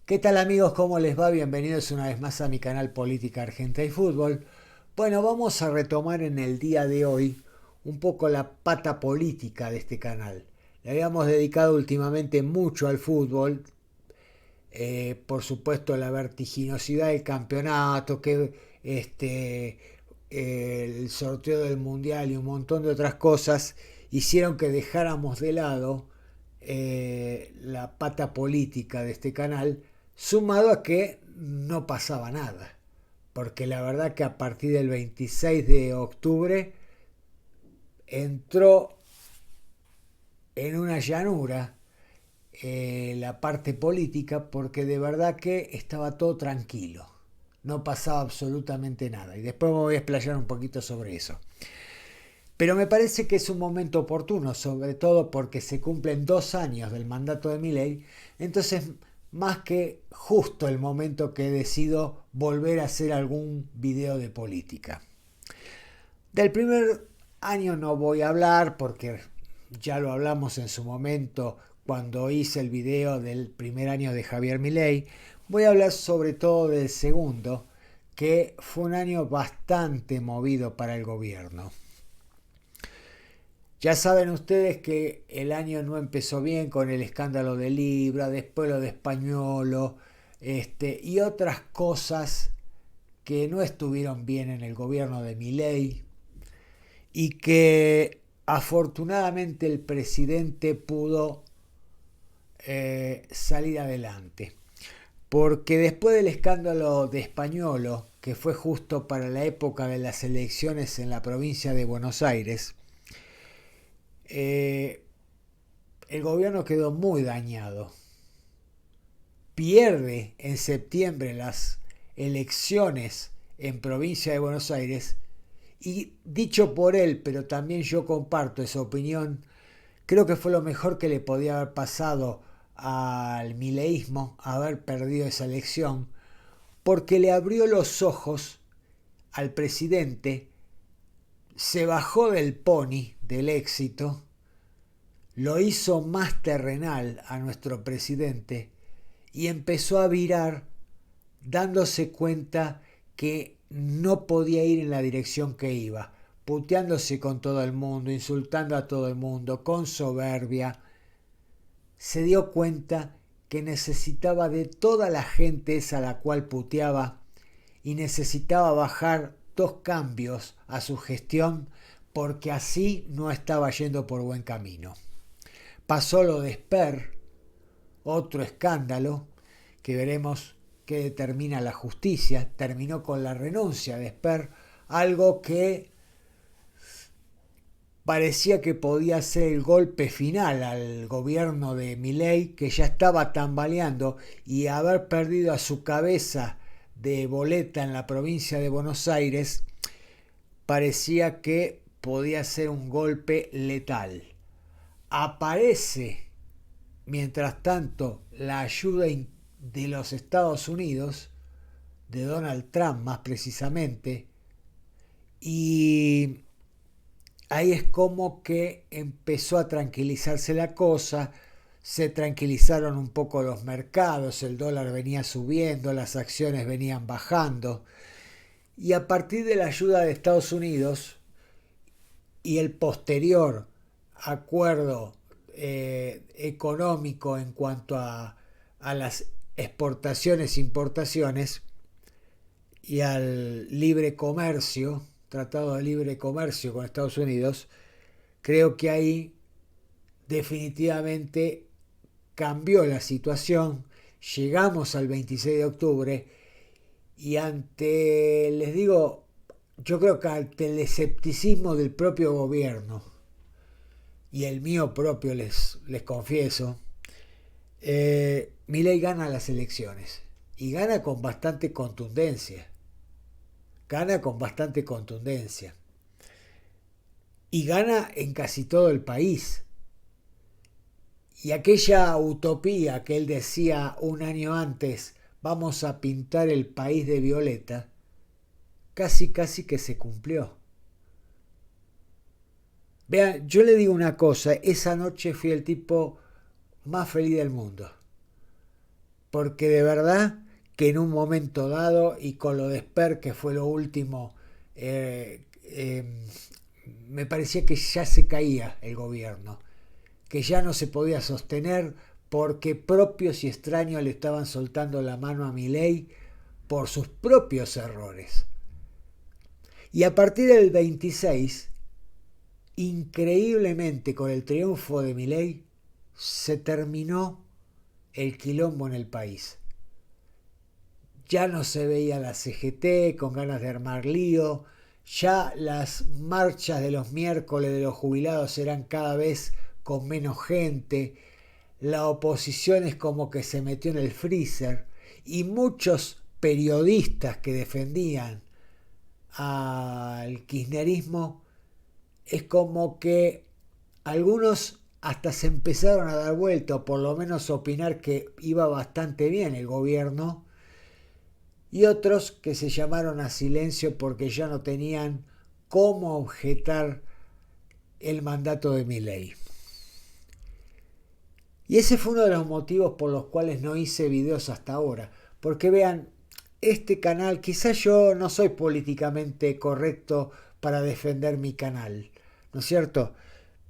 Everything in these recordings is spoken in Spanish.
¿Qué tal amigos? ¿Cómo les va? Bienvenidos una vez más a mi canal Política Argentina y Fútbol. Bueno, vamos a retomar en el día de hoy un poco la pata política de este canal. Le habíamos dedicado últimamente mucho al fútbol, por supuesto la vertiginosidad del campeonato, el sorteo del mundial y un montón de otras cosas hicieron que dejáramos de lado la pata política de este canal, sumado a que no pasaba nada. Porque la verdad que a partir del 26 de octubre entró en una llanura la parte política porque de verdad que estaba todo tranquilo. No pasaba absolutamente nada. Y después me voy a explayar un poquito sobre eso. Pero me parece que es un momento oportuno, sobre todo porque se cumplen 2 años del mandato de Milei. Entonces, más que justo el momento que decido volver a hacer algún video de política. Del primer año no voy a hablar porque ya lo hablamos en su momento cuando hice el video del primer año de Javier Milei. Voy a hablar sobre todo del segundo, que fue un año bastante movido para el gobierno. Ya saben ustedes que el año no empezó bien con el escándalo de Libra, después lo de Españolo, y otras cosas que no estuvieron bien en el gobierno de Milei y que afortunadamente el presidente pudo salir adelante. Porque después del escándalo de Españolo, que fue justo para la época de las elecciones en la provincia de Buenos Aires, eh, el gobierno quedó muy dañado. Pierde en septiembre las elecciones en provincia de Buenos Aires y dicho por él, pero también yo comparto esa opinión, creo que fue lo mejor que le podía haber pasado al mileísmo haber perdido esa elección, porque le abrió los ojos al presidente, se bajó del pony del éxito, lo hizo más terrenal a nuestro presidente y empezó a virar dándose cuenta que no podía ir en la dirección que iba, puteándose con todo el mundo, insultando a todo el mundo, con soberbia. Se dio cuenta que necesitaba de toda la gente esa a la cual puteaba y necesitaba bajar 2 cambios a su gestión porque así no estaba yendo por buen camino. Pasó lo de Sper, otro escándalo que veremos qué determina la justicia. Terminó con la renuncia de Sper, algo que parecía que podía ser el golpe final al gobierno de Milei, que ya estaba tambaleando, y haber perdido a su cabeza de boleta en la provincia de Buenos Aires parecía que podía ser un golpe letal. Aparece, mientras tanto, la ayuda de los Estados Unidos, de Donald Trump más precisamente, y ahí es como que empezó a tranquilizarse la cosa, se tranquilizaron un poco los mercados, el dólar venía subiendo, las acciones venían bajando, y a partir de la ayuda de Estados Unidos y el posterior acuerdo económico en cuanto a las exportaciones e importaciones y al libre comercio, tratado de libre comercio con Estados Unidos, creo que ahí definitivamente cambió la situación. Llegamos al 26 de octubre y ante, les digo, yo creo que ante el escepticismo del propio gobierno y el mío propio, les confieso, Milei gana las elecciones y gana con bastante contundencia. Gana con bastante contundencia. Y gana en casi todo el país. Y aquella utopía que él decía un año antes, vamos a pintar el país de violeta, casi casi que se cumplió. Vean, yo le digo una cosa, esa noche fui el tipo más feliz del mundo. porque de verdad que en un momento dado y con lo de Esper, que fue lo último, eh, eh, me parecía que ya se caía el gobierno, que ya no se podía sostener porque propios y extraños le estaban soltando la mano a Milei por sus propios errores. Y a partir del 26, increíblemente con el triunfo de Milei, se terminó el quilombo en el país. Ya no se veía la CGT con ganas de armar lío, ya las marchas de los miércoles de los jubilados eran cada vez con menos gente, la oposición es como que se metió en el freezer y muchos periodistas que defendían al kirchnerismo es como que algunos hasta se empezaron a dar vuelta o por lo menos a opinar que iba bastante bien el gobierno y otros que se llamaron a silencio porque ya no tenían cómo objetar el mandato de Milei. Y ese fue uno de los motivos por los cuales no hice videos hasta ahora. Porque vean, este canal, quizás yo no soy políticamente correcto para defender mi canal, ¿no es cierto?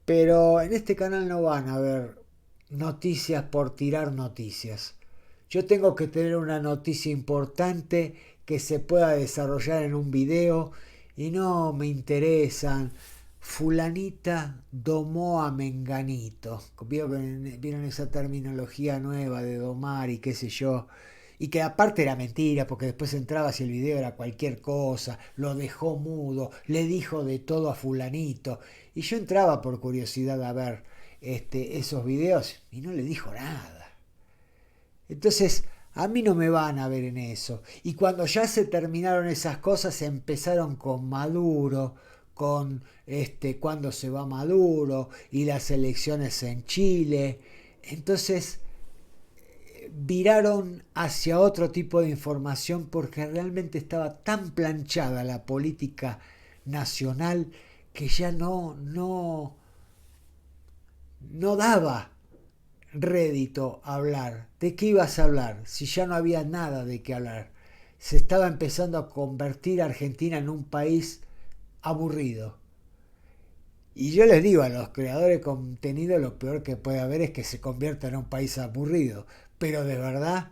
Pero en este canal no van a ver noticias por tirar noticias. Yo tengo que tener una noticia importante que se pueda desarrollar en un video y no me interesan fulanita domó a menganito. ¿Vieron esa terminología nueva de domar y qué sé yo? Y que aparte era mentira, porque después entrabas y el video era cualquier cosa, lo dejó mudo, le dijo de todo a fulanito. Y yo entraba por curiosidad a ver esos videos y no le dijo nada. Entonces, a mí no me van a ver en eso. Y cuando ya se terminaron esas cosas, empezaron con Maduro, con cuándo se va Maduro y las elecciones en Chile. Entonces, viraron hacia otro tipo de información porque realmente estaba tan planchada la política nacional que ya no daba rédito hablar. ¿De qué ibas a hablar si ya no había nada de qué hablar? Se estaba empezando a convertir Argentina en un país aburrido. Y yo les digo a los creadores de contenido, lo peor que puede haber es que se convierta en un país aburrido. Pero de verdad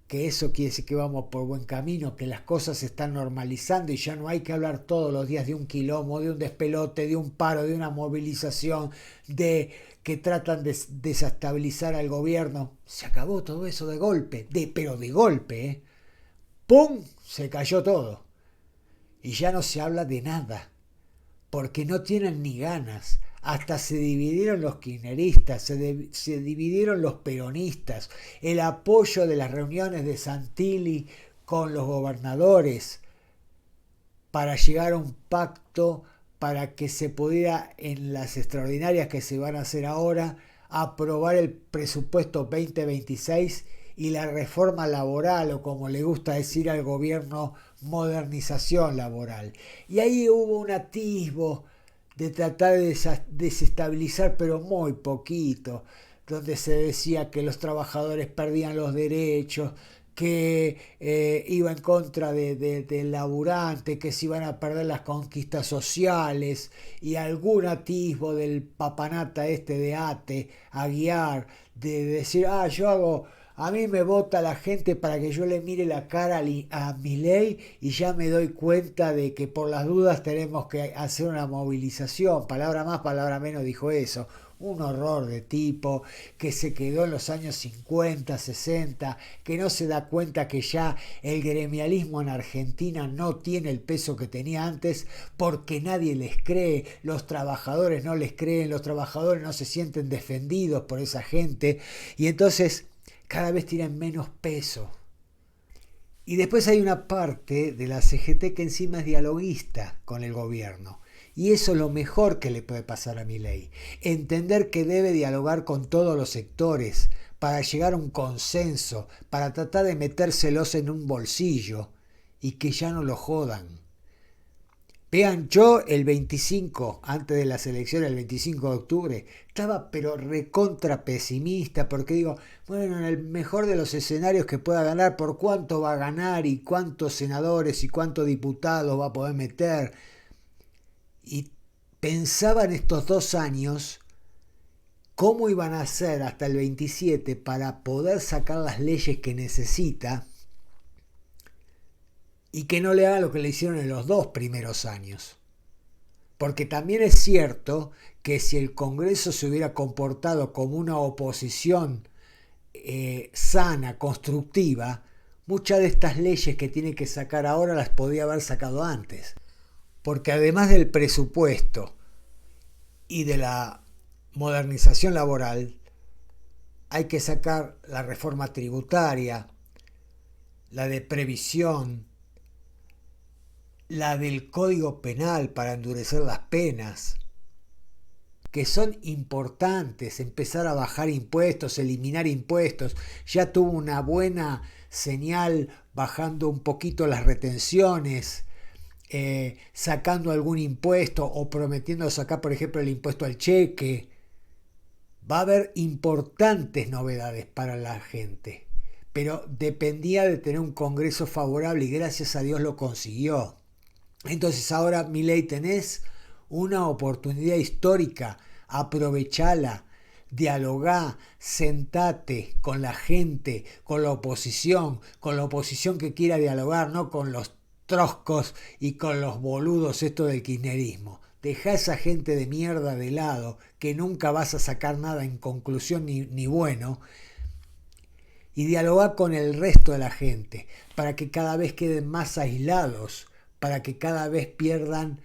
que eso quiere decir que vamos por buen camino, que las cosas se están normalizando y ya no hay que hablar todos los días de un quilombo, de un despelote, de un paro, de una movilización, de que tratan de desestabilizar al gobierno. Se acabó todo eso de golpe, pero de golpe, ¿eh? ¡Pum! Se cayó todo. Y ya no se habla de nada, porque no tienen ni ganas. Hasta se dividieron los kirchneristas, se dividieron los peronistas, el apoyo de las reuniones de Santilli con los gobernadores para llegar a un pacto para que se pudiera en las extraordinarias que se van a hacer ahora aprobar el presupuesto 2026 y la reforma laboral, o como le gusta decir al gobierno, modernización laboral. Y ahí hubo un atisbo de tratar de desestabilizar, pero muy poquito, donde se decía que los trabajadores perdían los derechos, que iba en contra del laburante, que se iban a perder las conquistas sociales, y algún atisbo del papanata de Ate, Aguiar, de decir, a mí me vota la gente para que yo le mire la cara a Milei y ya me doy cuenta de que por las dudas tenemos que hacer una movilización. Palabra más, palabra menos dijo eso. Un horror de tipo que se quedó en los años 50, 60, que no se da cuenta que ya el gremialismo en Argentina no tiene el peso que tenía antes porque nadie les cree, los trabajadores no les creen, los trabajadores no se sienten defendidos por esa gente y entonces cada vez tienen menos peso. Y después hay una parte de la CGT que encima es dialoguista con el gobierno. Y eso es lo mejor que le puede pasar a Milei. Entender que debe dialogar con todos los sectores para llegar a un consenso, para tratar de metérselos en un bolsillo y que ya no lo jodan. Vean, yo el 25, antes de las elecciones, el 25 de octubre, estaba pero recontra pesimista porque digo, bueno, en el mejor de los escenarios que pueda ganar, ¿por cuánto va a ganar y cuántos senadores y cuántos diputados va a poder meter? Y pensaba en estos 2 años cómo iban a hacer hasta el 27 para poder sacar las leyes que necesita y que no le haga lo que le hicieron en los 2 primeros años. Porque también es cierto que si el Congreso se hubiera comportado como una oposición sana, constructiva, muchas de estas leyes que tiene que sacar ahora las podía haber sacado antes. Porque además del presupuesto y de la modernización laboral, hay que sacar la reforma tributaria, la de previsión, la del Código Penal para endurecer las penas, que son importantes, empezar a bajar impuestos, eliminar impuestos. Ya tuvo una buena señal bajando un poquito las retenciones, sacando algún impuesto o prometiendo sacar, por ejemplo, el impuesto al cheque. Va a haber importantes novedades para la gente, pero dependía de tener un Congreso favorable y gracias a Dios lo consiguió. Entonces ahora, Milei, tenés una oportunidad histórica, aprovechala, dialogá, sentate con la gente, con la oposición que quiera dialogar, no con los troscos y con los boludos esto del kirchnerismo. Deja a esa gente de mierda de lado, que nunca vas a sacar nada en conclusión ni bueno, y dialogar con el resto de la gente, para que cada vez queden más aislados, para que cada vez pierdan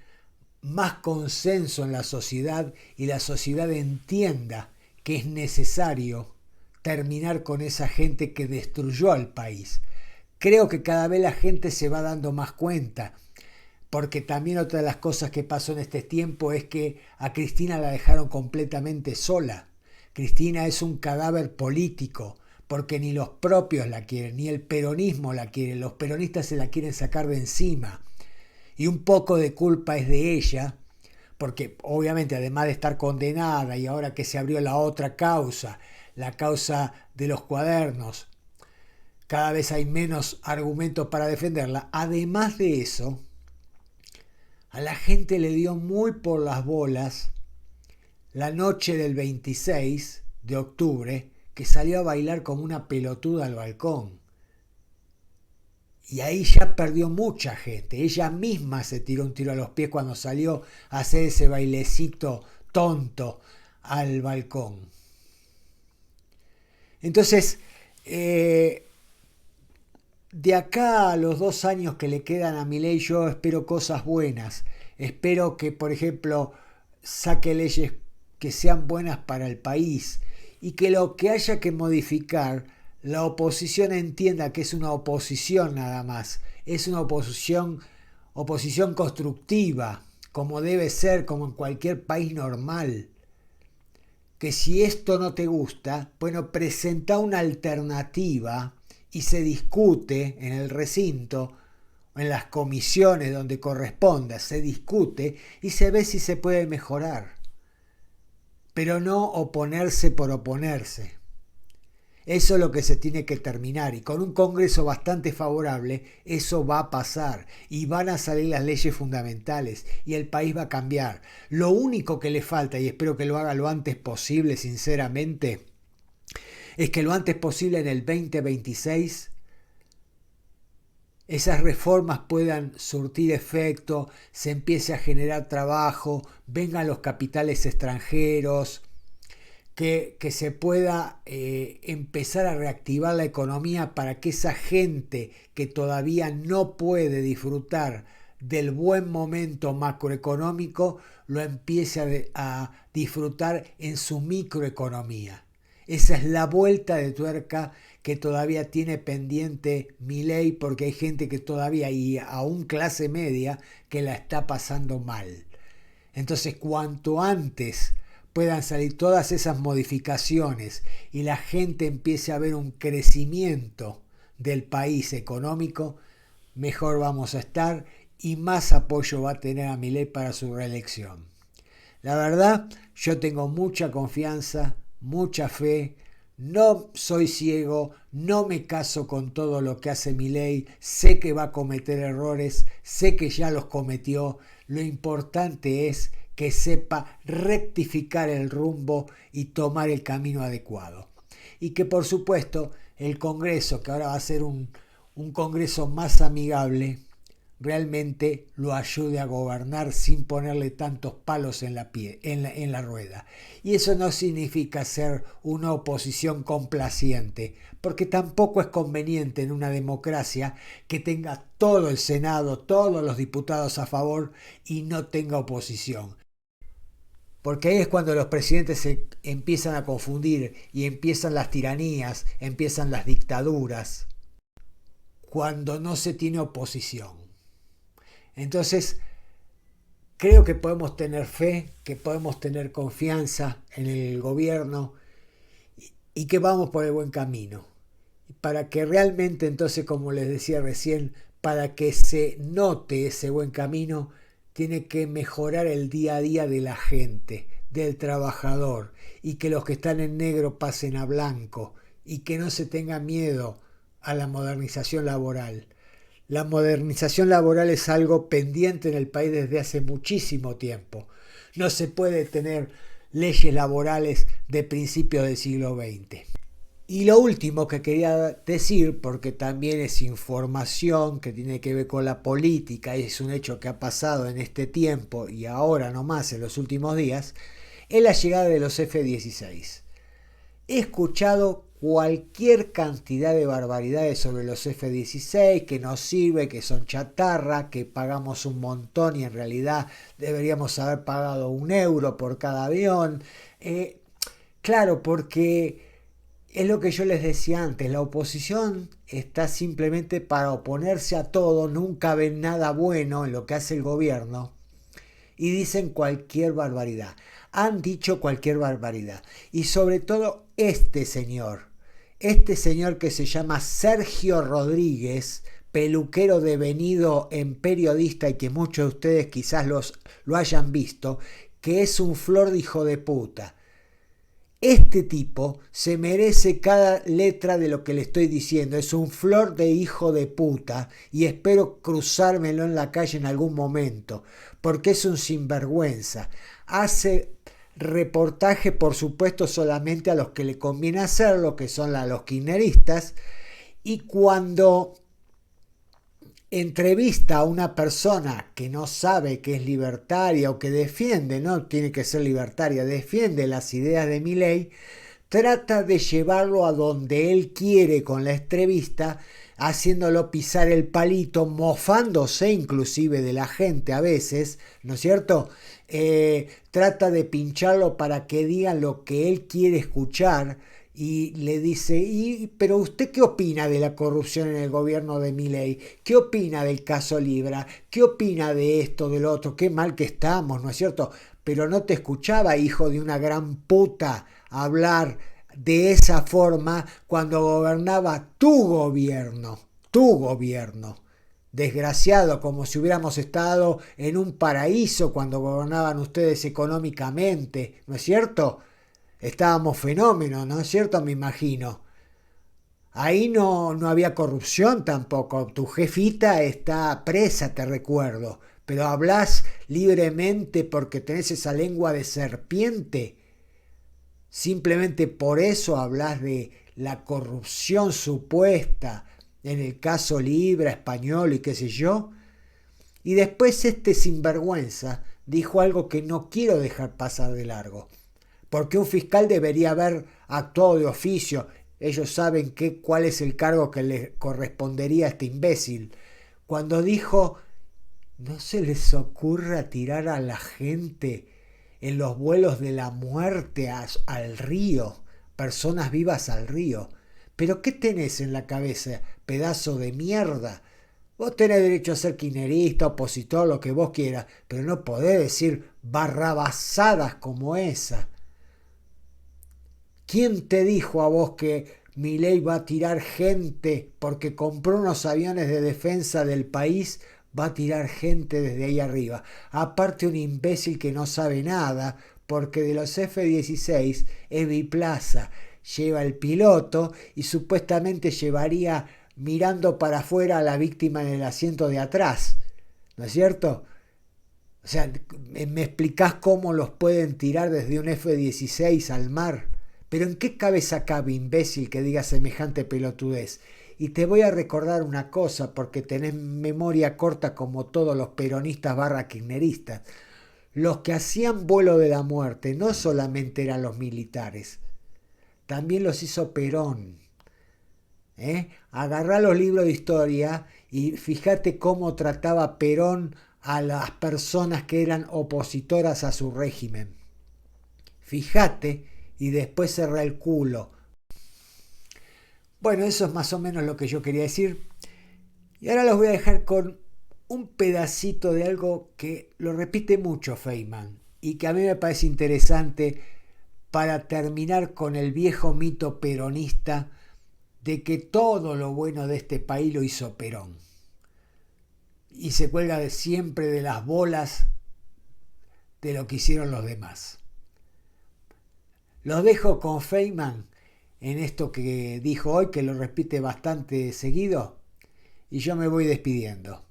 más consenso en la sociedad y la sociedad entienda que es necesario terminar con esa gente que destruyó al país. Creo que cada vez la gente se va dando más cuenta, porque también otra de las cosas que pasó en este tiempo es que a Cristina la dejaron completamente sola. Cristina es un cadáver político, porque ni los propios la quieren, ni el peronismo la quiere, los peronistas se la quieren sacar de encima. Y un poco de culpa es de ella, porque obviamente además de estar condenada y ahora que se abrió la otra causa, la causa de los cuadernos, cada vez hay menos argumentos para defenderla. Además de eso, a la gente le dio muy por las bolas la noche del 26 de octubre, que salió a bailar como una pelotuda al balcón. Y ahí ya perdió mucha gente. Ella misma se tiró un tiro a los pies cuando salió a hacer ese bailecito tonto al balcón. Entonces, de acá a los 2 años que le quedan a Milei, yo espero cosas buenas. Espero que, por ejemplo, saque leyes que sean buenas para el país y que lo que haya que modificar, la oposición entienda que es una oposición nada más. Es una oposición constructiva, como debe ser, como en cualquier país normal. Que si esto no te gusta, bueno, presenta una alternativa y se discute en el recinto, en las comisiones donde corresponda, se discute y se ve si se puede mejorar. Pero no oponerse por oponerse. Eso es lo que se tiene que terminar y con un Congreso bastante favorable eso va a pasar y van a salir las leyes fundamentales y el país va a cambiar. Lo único que le falta, y espero que lo haga lo antes posible sinceramente, es que lo antes posible en el 2026 esas reformas puedan surtir efecto, se empiece a generar trabajo, vengan los capitales extranjeros, que se pueda empezar a reactivar la economía para que esa gente que todavía no puede disfrutar del buen momento macroeconómico lo empiece a disfrutar en su microeconomía. Esa es la vuelta de tuerca que todavía tiene pendiente Milei, porque hay gente que todavía, y aún clase media, que la está pasando mal. Entonces, cuanto antes puedan salir todas esas modificaciones y la gente empiece a ver un crecimiento del país económico, mejor vamos a estar y más apoyo va a tener a Milei para su reelección. La verdad, yo tengo mucha confianza, mucha fe, no soy ciego, no me caso con todo lo que hace Milei, sé que va a cometer errores, sé que ya los cometió, lo importante es que sepa rectificar el rumbo y tomar el camino adecuado. Y que por supuesto el Congreso, que ahora va a ser un Congreso más amigable, realmente lo ayude a gobernar sin ponerle tantos palos en la rueda. Y eso no significa ser una oposición complaciente, porque tampoco es conveniente en una democracia que tenga todo el Senado, todos los diputados a favor y no tenga oposición. Porque ahí es cuando los presidentes se empiezan a confundir y empiezan las tiranías, empiezan las dictaduras, cuando no se tiene oposición. Entonces, creo que podemos tener fe, que podemos tener confianza en el gobierno y que vamos por el buen camino. Para que realmente, entonces, como les decía recién, para que se note ese buen camino, tiene que mejorar el día a día de la gente, del trabajador, y que los que están en negro pasen a blanco, y que no se tenga miedo a la modernización laboral. La modernización laboral es algo pendiente en el país desde hace muchísimo tiempo. No se puede tener leyes laborales de principios del siglo XX. Y lo último que quería decir, porque también es información que tiene que ver con la política, y es un hecho que ha pasado en este tiempo y ahora nomás en los últimos días, es la llegada de los F-16. He escuchado cualquier cantidad de barbaridades sobre los F-16, que no sirve, que son chatarra, que pagamos un montón y en realidad deberíamos haber pagado €1 por cada avión. Claro, porque es lo que yo les decía antes, la oposición está simplemente para oponerse a todo, nunca ven nada bueno en lo que hace el gobierno y dicen cualquier barbaridad. Han dicho cualquier barbaridad. Y sobre todo este señor que se llama Sergio Rodríguez, peluquero devenido en periodista y que muchos de ustedes quizás lo hayan visto, que es un flor de hijo de puta. Este tipo se merece cada letra de lo que le estoy diciendo. Es un flor de hijo de puta y espero cruzármelo en la calle en algún momento, porque es un sinvergüenza. Hace reportaje, por supuesto, solamente a los que le conviene hacerlo, que son los kirchneristas, y cuando entrevista a una persona que no sabe que es libertaria o que defiende, no tiene que ser libertaria, defiende las ideas de Milei, trata de llevarlo a donde él quiere con la entrevista, haciéndolo pisar el palito, mofándose inclusive de la gente a veces, ¿no es cierto? Trata de pincharlo para que digan lo que él quiere escuchar y le dice, pero ¿usted qué opina de la corrupción en el gobierno de Milei? ¿Qué opina del caso Libra? ¿Qué opina de esto, del otro? Qué mal que estamos, ¿no es cierto? Pero no te escuchaba, hijo de una gran puta, hablar de esa forma cuando gobernaba tu gobierno. Desgraciado, como si hubiéramos estado en un paraíso cuando gobernaban ustedes económicamente, ¿no es cierto? Estábamos fenómenos, ¿no es cierto? Me imagino. Ahí no había corrupción tampoco. Tu jefita está presa, te recuerdo. Pero hablas libremente porque tenés esa lengua de serpiente. Simplemente por eso hablas de la corrupción supuesta en el caso Libra, Español y qué sé yo. Y después este sinvergüenza dijo algo que no quiero dejar pasar de largo. Porque un fiscal debería haber actuado de oficio. Ellos saben cuál es el cargo que le correspondería a este imbécil. Cuando dijo, no se les ocurra tirar a la gente en los vuelos de la muerte al río, personas vivas al río. ¿Pero qué tenés en la cabeza, pedazo de mierda? Vos tenés derecho a ser kirchnerista, opositor, lo que vos quieras, pero no podés decir barrabasadas como esa. ¿Quién te dijo a vos que Milei va a tirar gente porque compró unos aviones de defensa del país va a tirar gente desde ahí arriba. Aparte un imbécil que no sabe nada, porque de los F-16 es biplaza, lleva el piloto y supuestamente llevaría mirando para afuera a la víctima en el asiento de atrás, ¿no es cierto? O sea, ¿me explicás cómo los pueden tirar desde un F-16 al mar? Pero ¿en qué cabeza cabe, imbécil, que diga semejante pelotudez? Y te voy a recordar una cosa, porque tenés memoria corta como todos los peronistas barra kirchneristas. Los que hacían vuelo de la muerte no solamente eran los militares, también los hizo Perón. Agarrá los libros de historia y fíjate cómo trataba Perón a las personas que eran opositoras a su régimen. Fíjate y después cerrá el culo. Bueno, eso es más o menos lo que yo quería decir. Y ahora los voy a dejar con un pedacito de algo que lo repite mucho Feynman y que a mí me parece interesante para terminar con el viejo mito peronista de que todo lo bueno de este país lo hizo Perón. Y se cuelga de siempre de las bolas de lo que hicieron los demás. Los dejo con Feynman en esto que dijo hoy, que lo repite bastante seguido, y yo me voy despidiendo.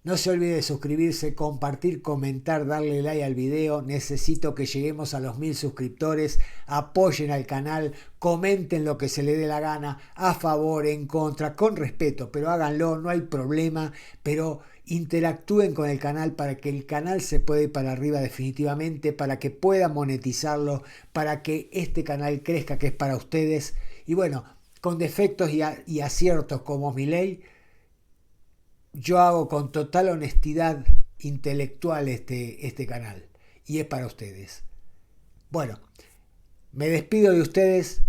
No se olvide de suscribirse, compartir, comentar, darle like al video. Necesito que lleguemos a los 1000 suscriptores. Apoyen al canal, comenten lo que se le dé la gana, a favor, en contra, con respeto, pero háganlo, no hay problema, pero interactúen con el canal para que el canal se pueda ir para arriba definitivamente, para que puedan monetizarlo, para que este canal crezca, que es para ustedes. Y bueno, con defectos y aciertos como Milei, yo hago con total honestidad intelectual este canal y es para ustedes. Bueno, me despido de ustedes.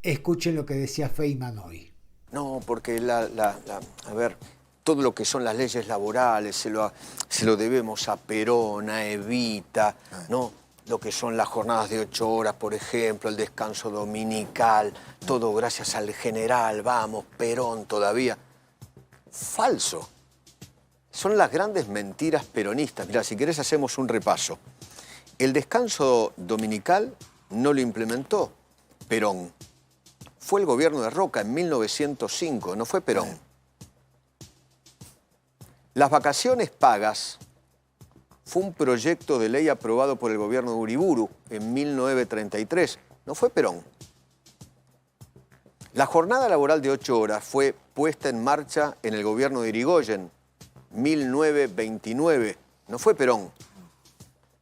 Escuchen lo que decía Feynman hoy. No, porque a ver, todo lo que son las leyes laborales se lo debemos a Perón, a Evita, ¿no? Lo que son las jornadas de 8 horas, por ejemplo, el descanso dominical, todo gracias al general, vamos, Perón todavía. Falso. Son las grandes mentiras peronistas. Mirá, si querés hacemos un repaso. El descanso dominical no lo implementó Perón. Fue el gobierno de Roca en 1905, no fue Perón. Las vacaciones pagas fue un proyecto de ley aprobado por el gobierno de Uriburu en 1933, no fue Perón. La jornada laboral de 8 horas fue puesta en marcha en el gobierno de Irigoyen, 1929, no fue Perón.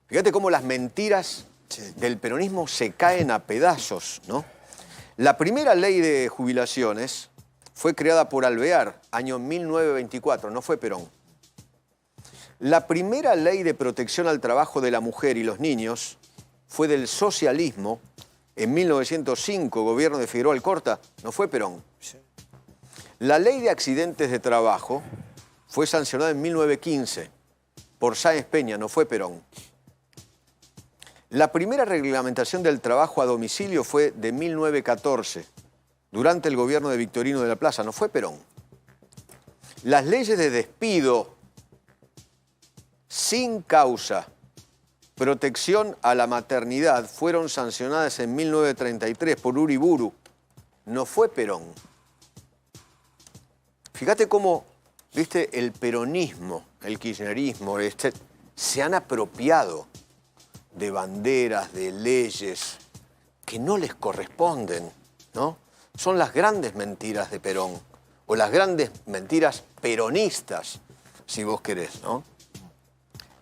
Fíjate cómo las mentiras del peronismo se caen a pedazos, ¿no? La primera ley de jubilaciones fue creada por Alvear, año 1924, no fue Perón. La primera ley de protección al trabajo de la mujer y los niños fue del socialismo en 1905, gobierno de Figueroa Alcorta, no fue Perón. La ley de accidentes de trabajo fue sancionada en 1915 por Sáenz Peña, no fue Perón. La primera reglamentación del trabajo a domicilio fue de 1914, durante el gobierno de Victorino de la Plaza, no fue Perón. Las leyes de despido sin causa, protección a la maternidad, fueron sancionadas en 1933 por Uriburu, no fue Perón. Fíjate cómo, viste, el peronismo, el kirchnerismo, se han apropiado de banderas, de leyes que no les corresponden, ¿no? Son las grandes mentiras de Perón, o las grandes mentiras peronistas, si vos querés, ¿no?